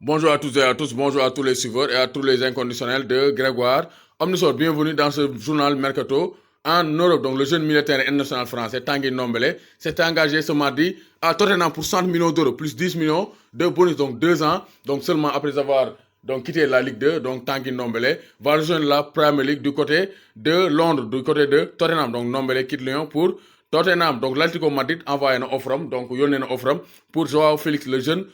Bonjour à toutes et à tous, bonjour à tous les suiveurs et à tous les inconditionnels de Grégoire Omnisort. Bienvenue dans ce journal Mercato en Europe. Donc, le jeune militaire international français Tanguy Ndombele s'est engagé ce mardi à Tottenham pour 100 millions d'euros, plus 10 millions de bonus, donc 2 ans. Donc, seulement après avoir quitté la Ligue 2, donc Tanguy Ndombele va rejoindre la Premier League du côté de Londres, du côté de Tottenham. Donc, Ndombele quitte Lyon pour Tottenham. Donc, l'Atlético Madrid envoie un offre, donc un offre pour Joao Félix, le jeune,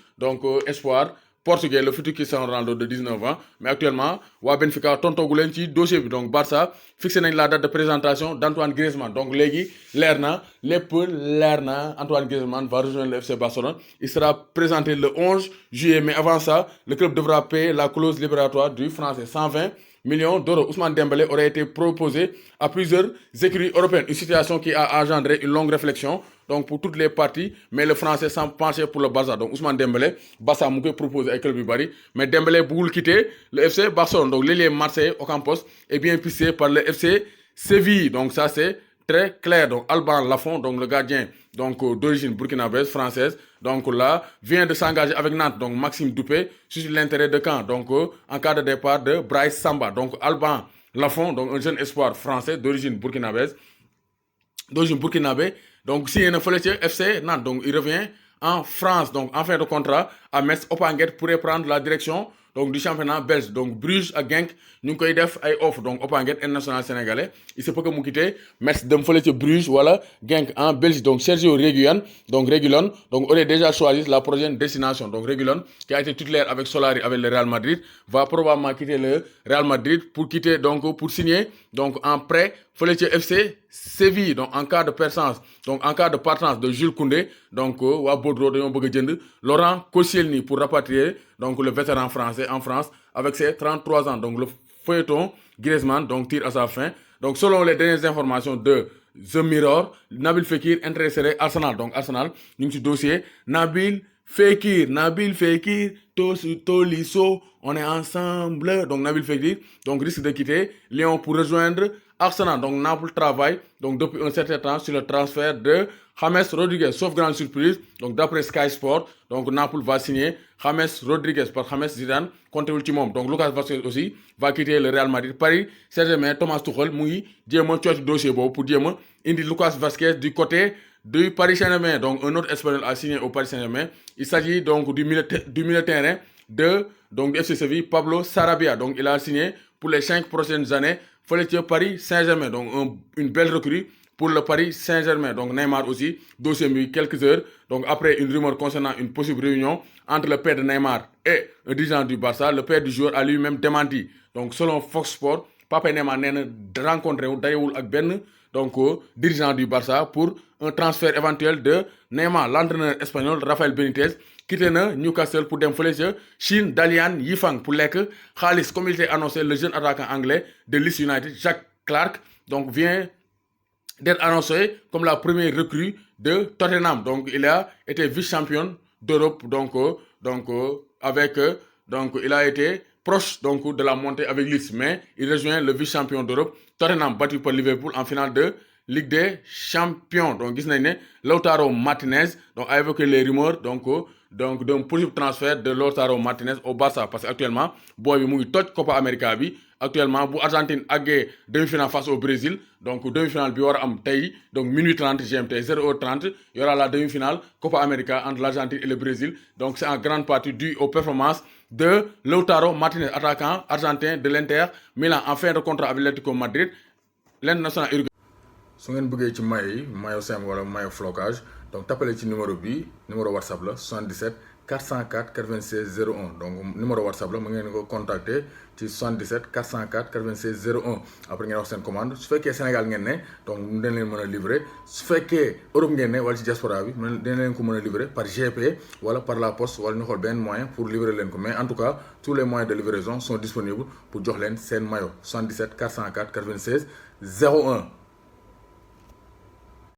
espoir portugais, le futur Cristiano Ronaldo de 19 ans. Mais actuellement, waa Benfica tontoogu leen ci dossier bi. Donc Barça fixé la date de présentation d'Antoine Griezmann. Donc léegi leer na lépp Antoine Griezmann va rejoindre le FC Barcelone. Il sera présenté le 11 juillet. Mais avant ça, le club devra payer la clause libératoire du français, 120 millions d'euros. Ousmane Dembélé aurait été proposé à plusieurs écuries européennes. Une situation qui a engendré une longue réflexion donc pour toutes les parties, mais le français semble pencher pour le Barça. Donc Ousmane Dembélé, Barça m'a proposé avec le Bari, mais Dembélé boule quitter le FC Barcelone. Donc l'ailier Marseille Ocampos est bien pissé par le FC Séville. Donc ça c'est très clair. Donc Alban Lafont, donc le gardien d'origine burkinabèse, française, donc là, vient de s'engager avec Nantes, donc Maxime Dupé, sur l'intérêt de Caen, donc en cas de départ de Bryce Samba. Donc Alban Lafont, donc un jeune espoir français d'origine burkinabé, donc signé un FC Nantes, donc il revient en France, donc en fin de contrat à Metz. Opanguet pourrait prendre la direction donc du championnat belge. Donc Bruges à Genk ñu ngi koy def ay offre. Donc Opanguet international sénégalais, il se peut que mu quitter Metz dem fële ca Bruges wala Genk en Belgique. Donc Sergio Reguilon donc aurait déjà choisi la prochaine destination. Donc Reguilon qui a été titulaire avec Solari avec le Real Madrid va probablement quitter le Real Madrid pour signer donc en prêt fële ca FC Séville. Donc en cas de partance de Jules Koundé, donc waa Bordeaux dañoo bëgg jënd Laurent Koscielny pour rapatrier donc le vétéran français en France avec ses 33 ans. Donc le feuilleton Griezmann donc tire à sa fin. Donc selon les dernières informations de The Mirror, Nabil Fekir intéresserait Arsenal. Donc Arsenal ñu ngi ci dossier Nabil Fekir, Tolisso, on est ensemble. Donc Nabil Fekir donc risque de quitter Lyon pour rejoindre Arsenal. Donc Naples travaille donc depuis un certain temps sur le transfert de James Rodriguez. Sauf grande surprise, donc d'après Sky Sport, donc Naples va signer James Rodriguez par James Zidane contre Ultimum. Donc Lucas Vazquez aussi va quitter le Real Madrid. Paris Saint-Germain, Thomas Tuchel mu ngi jéem a cooc dossier boobu pour jéem a indi Lucas Vazquez du côté du Paris Saint-Germain. Donc un autre Espagnol a signé au Paris Saint-Germain. Il s'agit donc du milieu de terrain de FC Séville, Pablo Sarabia. Donc il a signé pour les 5 prochaines années Paris Saint-Germain. Donc une belle recrue pour le Paris Saint-Germain. Donc Neymar aussi, dossier mis quelques heures. Donc après une rumeur concernant une possible réunion entre le père de Neymar et un dirigeant du Barça, le père du joueur a lui-même démenti. Donc selon Fox Sport, Papa Neymar n'a rencontré avec Ben, donc dirigeant du Barça pour un transfert éventuel de Neymar. L'entraîneur espagnol Rafael Benitez quitté Newcastle pour dem fële ca Chine Dalian Yifang pour lekk xaalis. Comme il était annoncé, le jeune attaquant anglais de Leeds United, Jack Clarke, donc vient d'être annoncé comme la première recrue de Tottenham. Donc il a été vice-champion d'Europe, il a été proche donc de la montée avec Leeds, mais il rejoint le vice-champion d'Europe Tottenham, battu par Liverpool en finale de Ligue des Champions. Donc gis nañ ne Lautaro Martinez donc a évoqué les rumeurs d'un possible transfert de Lautaro Martinez au Barça, parce qu'actuellement booy bi mu ngi toj Copa América bi. Actuellement bu Argentine àggee demi-finale face au Brésil, donc demi-finale bi war a am tey donc minuit 30 GMT 0h30, il y aura la demi-finale Copa América entre l'Argentine et le Brésil. Donc c'est en grande partie dû aux performances de Lautaro Martinez, attaquant argentin de l'Inter Milan en fin de contrat avec l'Atlético Madrid. L'international uruguayen. Su ngeen bëggee ci maillot simple wala maillot flocage, donc tapale ci numéro WhatsApp la 77 404 96 01. Donc numéro WhatsApp la mu ngeen ko contacter ci 77 404 96 01. après ngeen wax seen commande. Su fekkee Sénégal ngeen ne donc dañ leen mën a livrer. Su fekkee Europe ngeen ne wala ci diaspora bi dañ leen ko mën a livrer par GP wala par la poste wala ñu xool benn moyen pour livrer leen ko. Mais en tout cas tous les moyens de livraison sont disponibles pour jox leen seen maillot. 77 404 96 01.